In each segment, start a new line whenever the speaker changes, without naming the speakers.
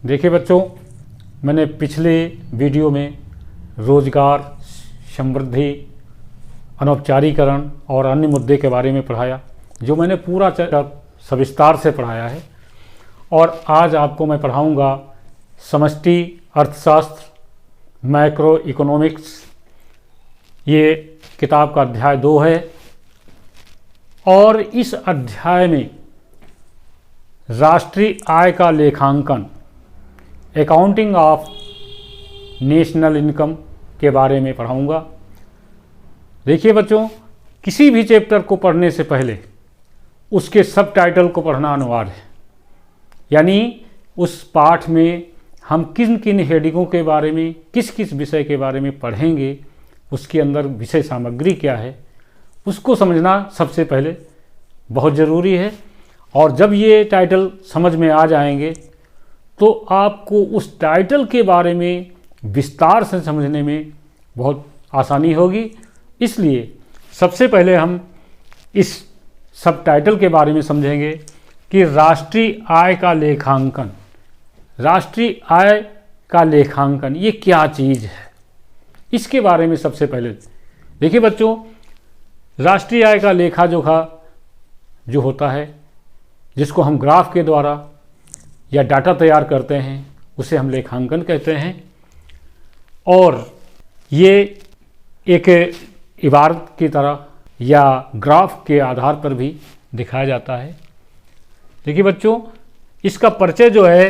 देखिए बच्चों, मैंने पिछले वीडियो में रोजगार, समृद्धि, अनौपचारीकरण और अन्य मुद्दे के बारे में पढ़ाया, जो मैंने पूरा सविस्तार से पढ़ाया है। और आज आपको मैं पढ़ाऊंगा समष्टि अर्थशास्त्र, मैक्रो इकोनॉमिक्स। ये किताब का अध्याय 2 है और इस अध्याय में राष्ट्रीय आय का लेखांकन, अकाउंटिंग ऑफ नेशनल इनकम के बारे में पढ़ाऊंगा। देखिए बच्चों, किसी भी चैप्टर को पढ़ने से पहले उसके सब टाइटल को पढ़ना अनिवार्य है। यानी उस पाठ में हम किन किन हेडिंगों के बारे में, किस किस विषय के बारे में पढ़ेंगे, उसके अंदर विषय सामग्री क्या है, उसको समझना सबसे पहले बहुत ज़रूरी है। और जब ये टाइटल समझ में आ जाएंगे तो आपको उस टाइटल के बारे में विस्तार से समझने में बहुत आसानी होगी। इसलिए सबसे पहले हम इस सब टाइटल के बारे में समझेंगे कि राष्ट्रीय आय का लेखांकन। राष्ट्रीय आय का लेखांकन ये क्या चीज़ है, इसके बारे में सबसे पहले देखिए बच्चों। राष्ट्रीय आय का लेखा जोखा जो होता है, जिसको हम ग्राफ के द्वारा या डाटा तैयार करते हैं, उसे हम लेखांकन कहते हैं। और ये एक इबारत की तरह या ग्राफ के आधार पर भी दिखाया जाता है। देखिए बच्चों, इसका परिचय जो है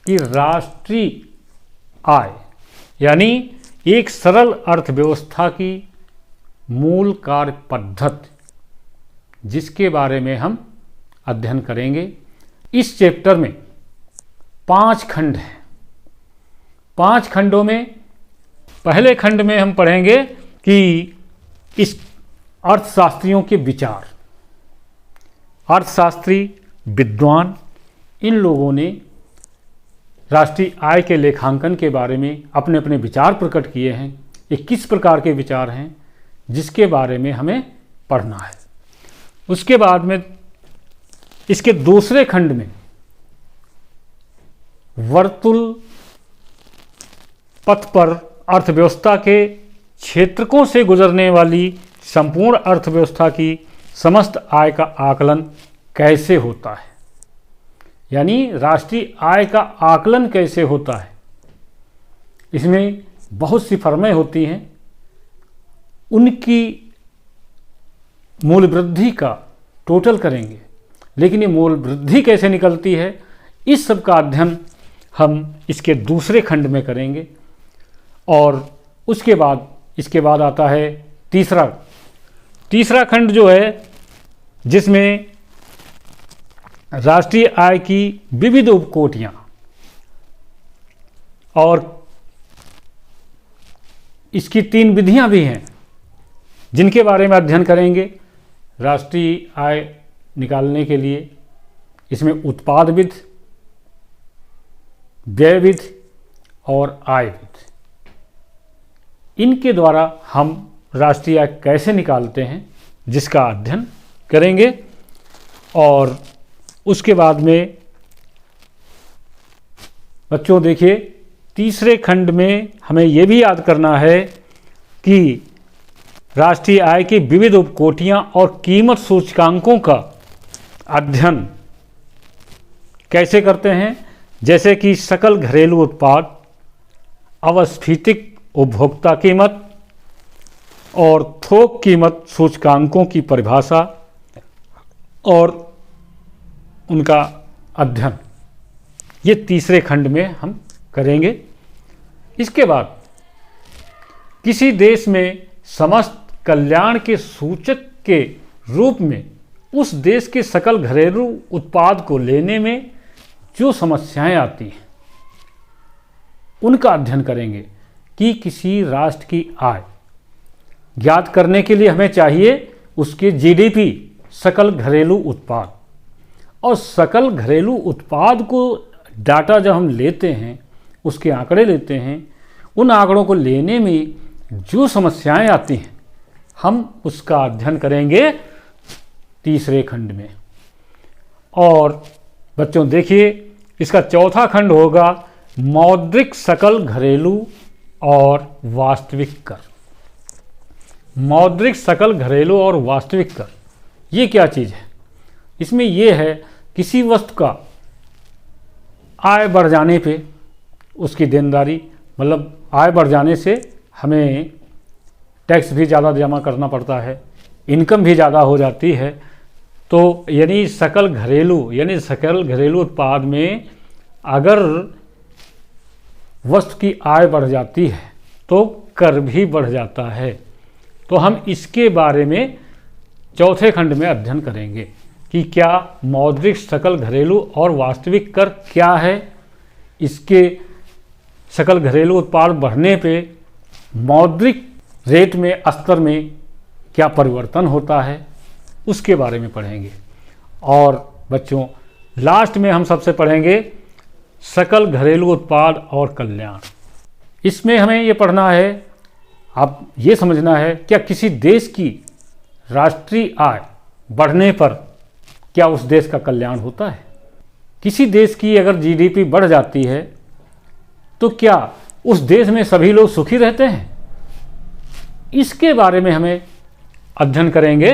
कि राष्ट्रीय आय यानी एक सरल अर्थव्यवस्था की मूल कार्य पद्धति, जिसके बारे में हम अध्ययन करेंगे। इस चैप्टर में 5 खंड हैं। 5 खंडों में पहले खंड में हम पढ़ेंगे कि इस अर्थशास्त्रियों के विचार, अर्थशास्त्री विद्वान, इन लोगों ने राष्ट्रीय आय के लेखांकन के बारे में अपने अपने विचार प्रकट किए हैं। ये किस प्रकार के विचार हैं, जिसके बारे में हमें पढ़ना है। उसके बाद में इसके दूसरे खंड में वर्तुल पथ पर अर्थव्यवस्था के क्षेत्रकों से गुजरने वाली संपूर्ण अर्थव्यवस्था की समस्त आय का आकलन कैसे होता है, यानी राष्ट्रीय आय का आकलन कैसे होता है। इसमें बहुत सी फर्में होती हैं, उनकी मूल वृद्धि का टोटल करेंगे, लेकिन ये मूल वृद्धि कैसे निकलती है, इस सब का अध्ययन हम इसके दूसरे खंड में करेंगे। और उसके बाद इसके बाद आता है तीसरा खंड जो है, जिसमें राष्ट्रीय आय की विविध उपकोटियाँ और इसकी 3 विधियाँ भी हैं, जिनके बारे में अध्ययन करेंगे। राष्ट्रीय आय निकालने के लिए इसमें उत्पाद विधि, व्यय विधि और आय विधि, इनके द्वारा हम राष्ट्रीय आय कैसे निकालते हैं, जिसका अध्ययन करेंगे। और उसके बाद में बच्चों देखिए, तीसरे खंड में हमें यह भी याद करना है कि राष्ट्रीय आय की विविध उपकोटियां और कीमत सूचकांकों का अध्ययन कैसे करते हैं, जैसे कि सकल घरेलू उत्पाद, अवस्फीतिक उपभोक्ता कीमत और थोक कीमत सूचकांकों की परिभाषा और उनका अध्ययन, ये तीसरे खंड में हम करेंगे। इसके बाद किसी देश में समस्त कल्याण के सूचक के रूप में उस देश के सकल घरेलू उत्पाद को लेने में जो समस्याएं आती हैं, उनका अध्ययन करेंगे कि किसी राष्ट्र की आय ज्ञात करने के लिए हमें चाहिए उसके जीडीपी, सकल घरेलू उत्पाद। और सकल घरेलू उत्पाद को डाटा जब हम लेते हैं, उसके आंकड़े लेते हैं, उन आंकड़ों को लेने में जो समस्याएं आती हैं, हम उसका अध्ययन करेंगे तीसरे खंड में। और बच्चों देखिए, इसका चौथा खंड होगा मौद्रिक सकल घरेलू और वास्तविक कर। मौद्रिक सकल घरेलू और वास्तविक कर ये क्या चीज़ है? इसमें ये है किसी वस्तु का आय बढ़ जाने पे उसकी देनदारी, मतलब आय बढ़ जाने से हमें टैक्स भी ज़्यादा जमा करना पड़ता है, इनकम भी ज़्यादा हो जाती है, तो यानी सकल घरेलू उत्पाद में अगर वस्तु की आय बढ़ जाती है तो कर भी बढ़ जाता है। तो हम इसके बारे में चौथे खंड में अध्ययन करेंगे कि क्या मौद्रिक सकल घरेलू और वास्तविक कर क्या है, इसके सकल घरेलू उत्पाद बढ़ने पे मौद्रिक रेट में, स्तर में क्या परिवर्तन होता है, उसके बारे में पढ़ेंगे। और बच्चों लास्ट में हम सबसे पढ़ेंगे सकल घरेलू उत्पाद और कल्याण। इसमें हमें ये पढ़ना है, आप ये समझना है क्या किसी देश की राष्ट्रीय आय बढ़ने पर क्या उस देश का कल्याण होता है। किसी देश की अगर जीडीपी बढ़ जाती है तो क्या उस देश में सभी लोग सुखी रहते हैं, इसके बारे में हमें अध्ययन करेंगे।